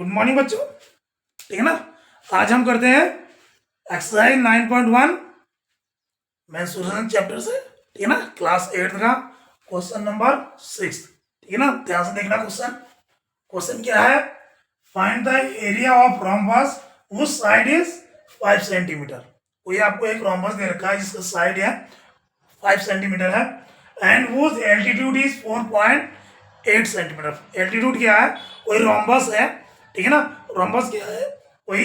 Good morning बच्चों। ठीक है ना। आज हम करते हैं एक्सरसाइज 9.1 मेंस्ट्रुएशन चैप्टर से। ठीक है ना, क्लास 8 का क्वेश्चन नंबर 6। ठीक है ना, ध्यान से देखना। क्वेश्चन क्या है? Find the area of rhombus which side is 5 centimetre. कोई आपको एक रोम्बस दे रखा है जिसका साइड है 5 सेंटीमीटर है and which altitude is 4.8 centimetre. Altitude क्या है? कोई रोम्बस है, ठीक है ना। रोम्बस क्या है? वही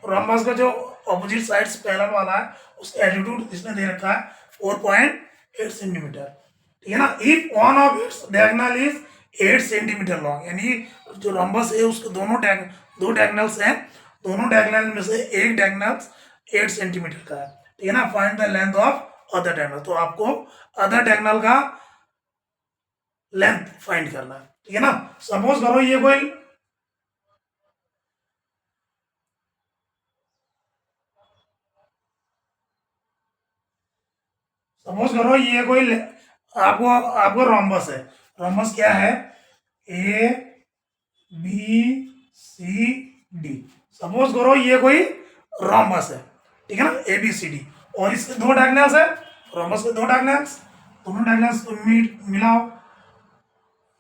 रोम्बस का जो ऑपोजिट साइड पैरेलल वाला है उसका एल्टीट्यूड इसने दे रखा है 4.8 सेंटीमीटर। ठीक है ना। If one of its diagonal is 8 centimetre long, यानी जो रोम्बस है उसके दो डायगोनल्स हैं, दोनों डायगोनल में से एक डायगोनल 8 सेंटीमीटर का है। ठीक है ना। Find the length of other diagonal, तो आपको अदर डायगोनल का लेंथ फाइंड करना है। ठीक है ना। सपोज करो ये कोई आपको आपको रोम्बस है। रोम्बस क्या है? A B C D. Suppose करो ये कोई रोम्बस है, ठीक है ना, ए बी सी डी, और इसके दो डायगोनल्स है। रोम्बस के दो डायगोनल्स, दोनों डायगोनल्स को मिलाओ,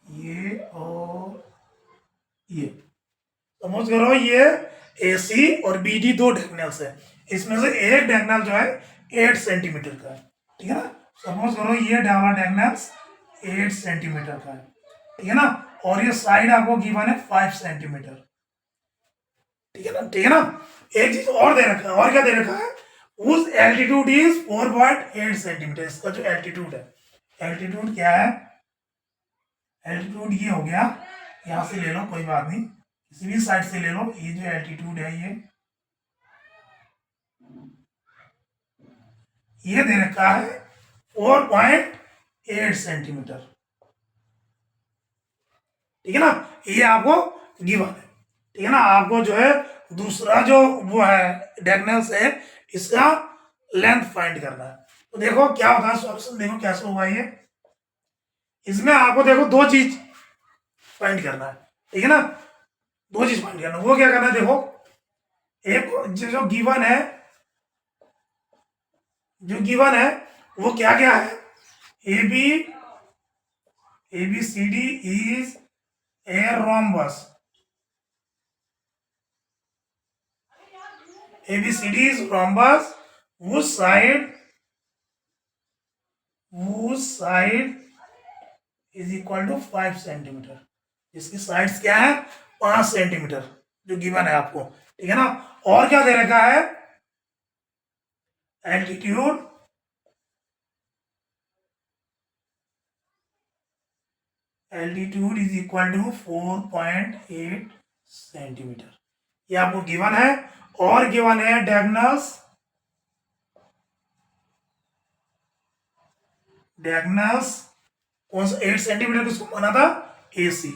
ये और ये। सपोज करो ये ए सी और बी डी दो डायगोनल्स है, इसमें से एक डायगोनल जो है 8 सेंटीमीटर का है। ठीक है ना। सपोज करो ये वाला डायगोनल्स 8 सेंटीमीटर का है, ठीक है ना, और ये साइड आपको गिवन है 5 सेंटीमीटर। ठीक है ना। ठीक है ना। एक चीज और दे रखा है, और क्या दे रखा है? उस एल्टीट्यूड इज 4.8 सेंटीमीटर। इसका जो एल्टीट्यूड है, एल्टीट्यूड क्या है? एल्टीट्यूड ये हो गया, यहां से ले लो, कोई बात नहीं, किसी भी साइड से ले लो। ये जो एल्टीट्यूड है ये दे रखा है 4.8 सेंटीमीटर। ठीक है ना। ये आपको गिवन है। ठीक है ना। आपको जो है दूसरा जो वो है डायगोनल्स है, इसका लेंथ फाइंड करना है। तो देखो क्या होता है सॉल्यूशन, देखो कैसे होगा ये। इसमें आपको देखो दो चीज फाइंड करना है। ठीक है ना। दो चीज फाइंड करना है। वो क्या करना है? देखो, एक जो गिवन है, वो क्या क्या है? A B C D is a rhombus. ABCD is rhombus whose side is equal to 5 centimetre. इसकी साइड्स क्या है? 5 सेंटीमीटर जो गिवन है आपको। ठीक है ना। और क्या दे रखा है? Altitude is equal to 4.8 centimetre, ये आपको गिवन है। और गिवन है डायगोनल्स कौन सा? 8 सेंटीमीटर किसको माना था? AC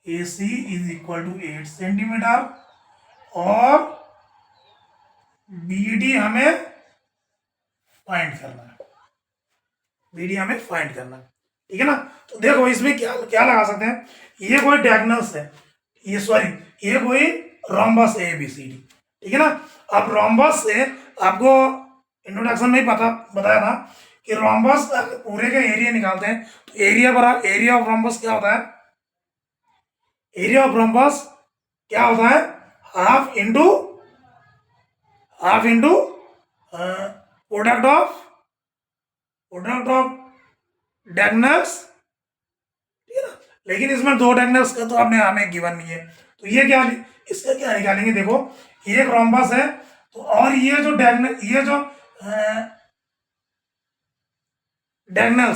is equal to 8 centimetre, और BD हमें फाइंड करना है। ठीक है ना। तो देखो इसमें क्या क्या लगा सकते हैं? ये कोई डायगोनल्स है, ये कोई रोम्बस है ABCD। ठीक है ना। अब रोम्बस से आपको इंट्रोडक्शन में ही बताया था कि रोम्बस पूरे का एरिया निकालते हैं, तो एरिया ऑफ रोम्बस क्या होता है? एरिया ऑफ रोम्बस क्या होता है? Half into product of diagonals. ठीक है ना। लेकिन इसमें दो डायगोनल्स का तो आपने हमें गिवन नहीं है, तो ये क्या, इसका क्या निकालेंगे? देखो, ये एक रोम्बस है, तो और ये जो डायगोनल्स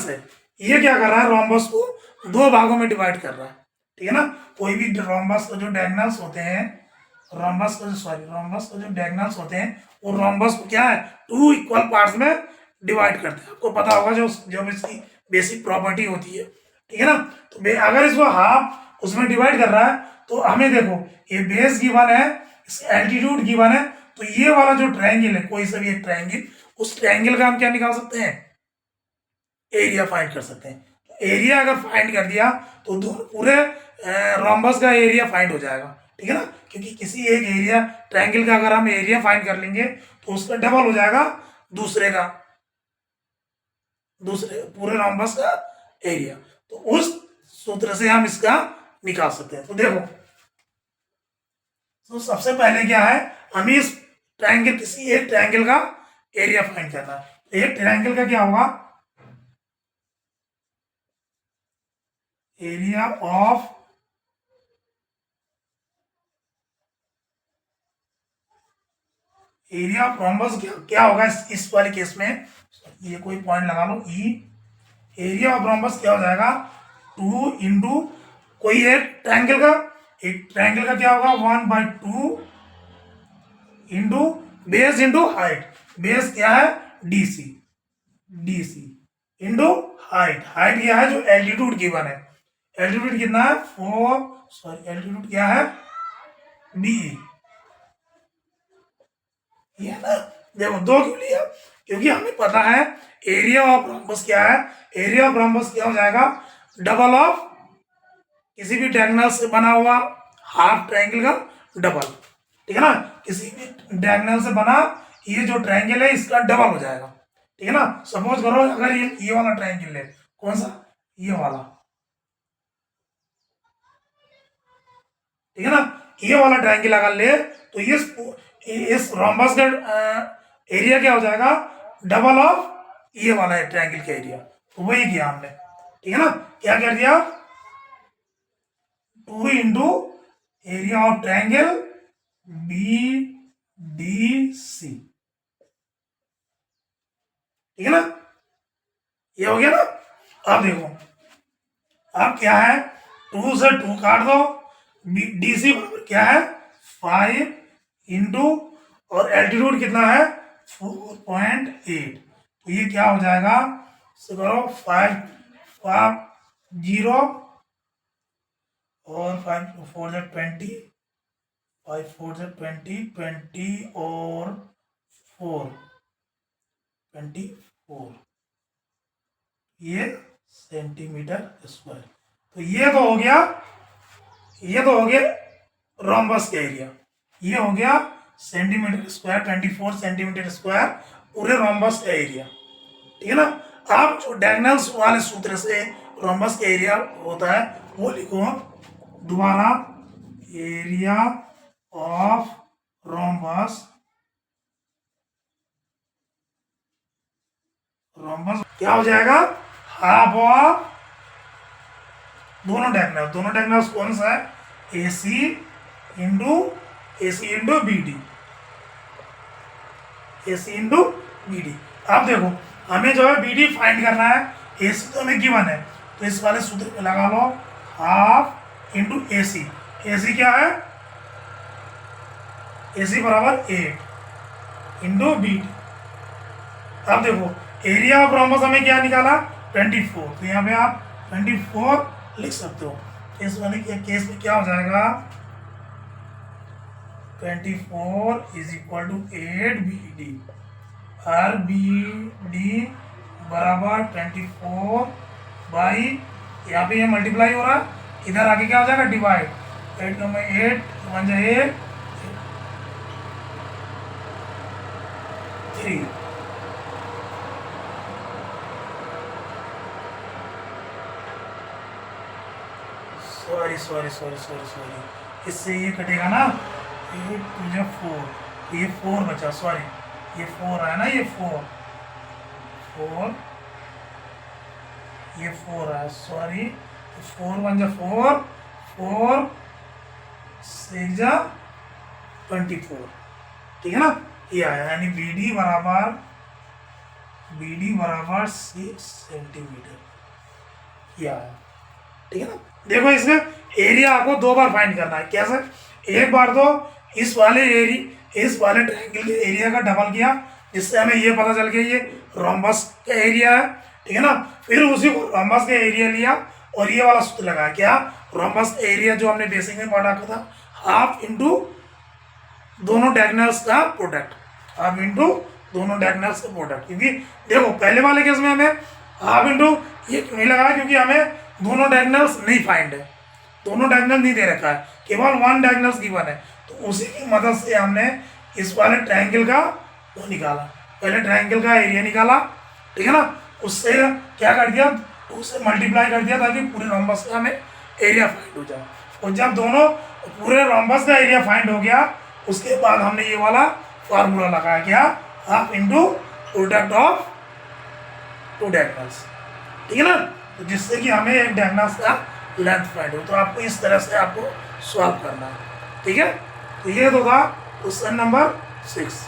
है, ये क्या कर रहा है? रोम्बस को दो भागों में डिवाइड कर रहा है। ठीक है ना। कोई भी रोम्बस का जो डायगोनल्स होते हैं, रोम्बस का जो डायगोनल्स होते हैं, वो रोम्बस को क्या है? 2 इक्वल पार्ट्स में डिवाइड करते हैं। आपको पता होगा जो इसकी बेसिक प्रॉपर्टी होती है। ठीक है ना। तो अगर इसको हाफ उसमें डिवाइड कर रहा है, तो हमें देखो ये बेस गिवन है, इसका एल्टीट्यूड गिवन है, तो ये वाला जो ट्रायंगल है, कोई सा भी एक ट्रायंगल, उस ट्रायंगल का हम क्या निकाल सकते हैं? एरिया फाइंड कर सकते हैं। एरिया अगर फाइंड कर दिया तो पूरे रोम्बस का एरिया फाइंड हो जाएगा। ठीक है ना, क्योंकि किसी एक एरिया ट्रायंगल का अगर हम एरिया फाइंड कर लेंगे तो उसका डबल हो जाएगा दूसरे का, दूसरे पूरे रोम्बस का एरिया। तो उस सूत्र से हम इसका निकाल सकते हैं। तो देखो, तो सबसे पहले क्या है, हमें इस ट्रायंगल, किसी एक ट्रायंगल का एरिया फाइंड करना है। तो एक ट्रायंगल का क्या होगा, एरिया ऑफ रोम्बस क्या होगा इस वाले केस में, ये कोई पॉइंट लगा लो ई, एरिया ऑफ रोम्बस क्या हो जाएगा 2 इंटू कोई एक ट्रायंगल का क्या होगा 1/2 into base into height. Base क्या है डीसी इंटू हाइट क्या है जो एल्टीट्यूड गिवन है, एल्टीट्यूड कितना है एल्टीट्यूड क्या है बी, ये है ना। देखो 2 क्यों लिया, क्योंकि हमें पता है एरिया ऑफ रोम्बस क्या है, एरिया ऑफ रोम्बस क्या हो जाएगा डबल ऑफ किसी भी डायगोनल से बना हुआ हाफ ट्रायंगल का डबल, ठीक है ना, किसी भी डायगोनल से बना ये जो ट्रायंगल है इसका डबल हो जाएगा, ठीक है ना। सपोज करो अगर ये वाला ट्रायंगल है, कौन सा, ये वाला, ठीक है ना, ये वाला ट्रायंगल अगर ले तो इस रोम्बस का एरिया क्या हो जाएगा डबल ऑफ ये वाला है ट्रायंगल का एरिया। तो वही किया हमने, ठीक है ना, क्या कर दिया 2 into area of triangle B D C, ठीक है ना, ये हो गया ना। अब देखो, अब क्या है 2 से 2 काट दो, डी सी बराबर क्या है 5 इंटू और एल्टीट्यूड कितना है 4.8, तो ये क्या हो जाएगा से करो 5 0 और 5 4 से 20, 5 4 से 20 20 और 4 24 ये सेंटीमीटर स्क्वायर। तो ये तो हो गया रोम्बस का एरिया, ये हो गया सेंटीमीटर स्क्वायर 24 सेंटीमीटर स्क्वायर पूरे रोम्बस का एरिया, ठीक है ना। आप जो डायगोनल्स वाले सूत्र से रोम्बस का एरिया होता है वो लिखो दोबारा, एरिया ऑफ रोम्बस क्या हो जाएगा हाफ ऑफ दोनों डायगोनल्स कौन सा है AC into BD, AC into BD। अब देखो हमें जो है BD फाइंड करना है, AC तो हमें गिवन है, तो इस वाले सूत्र पे लगा लो हाफ इंटू AC क्या है AC बराबर 8 इंटू BD। अब देखो एरिया ऑफ रोम्बस हमें क्या निकाला 24, तो यहाँ पे आप 24 लिख सकते हो। इस वाले केस में क्या हो जाएगा 24 इज इक्वल टू 8 BD, और BD बराबर 24 बाई, यहाँ पे ये मल्टीप्लाई हो रहा है, इधर आके क्या हो जाएगा डिवाइड, 8 का 8 1 जा 8 3, सॉरी इससे ये कटेगा ना 8 2 जा 4, ये 4 बचा, सॉरी ये 4 आया ना, ये 4 ये 4 आया, सॉरी 4 1 जा 4 4 6 जा 24, ठीक है ना, ये आया, यानी BD बराबर 6 सेंटीमीटर, ये आया, ठीक है ना। देखो इसमें एरिया आपको 2 बार फाइंड करना है, कैसे, एक बार तो इस वाले ट्रायंगल के एरिया का डबल किया, जिससे हमें ये पता चल गया ये रोम्बस का एरिया है, ठीक है ना। फिर उसी को रोम्बस का एरिया लिया और ये वाला सूत्र लगाया, क्या रोम्बस एरिया जो हमने बेसिक में पढ़ा था हाफ इंटू दोनों डायगोनल्स का प्रोडक्ट, हाफ इंटू दोनों डायगोनल्स का प्रोडक्ट, क्योंकि देखो पहले वाले केस में हमें हाफ इंटू ये क्यों नहीं लगाया, क्योंकि हमें दोनों डायगोनल्स नहीं फाइंड है, दोनों डायगोनल नहीं दे रखा है, केवल वन डायगोनल गिवन है। तो उसी की मदद से हमने इस वाले ट्रायंगल का वो निकाला, पहले ट्रायंगल का एरिया निकाला, ठीक है ना, उससे क्या कर दिया, 2 से मल्टीप्लाई कर दिया ताकि पूरे रोम्बस का हमें एरिया फाइंड हो जाए। और जब दोनों पूरे रोम्बस का एरिया फाइंड हो गया, उसके बाद हमने ये वाला फार्मूला लगाया, क्या, half into product of two diagonals, ठीक है ना, तो जिससे कि हमें एक डायगोनल्स का लेंथ फाइंड हो। तो आपको इस तरह से आपको सॉल्व करना है, ठीक है। तो ये तो था क्वेश्चन नंबर 6।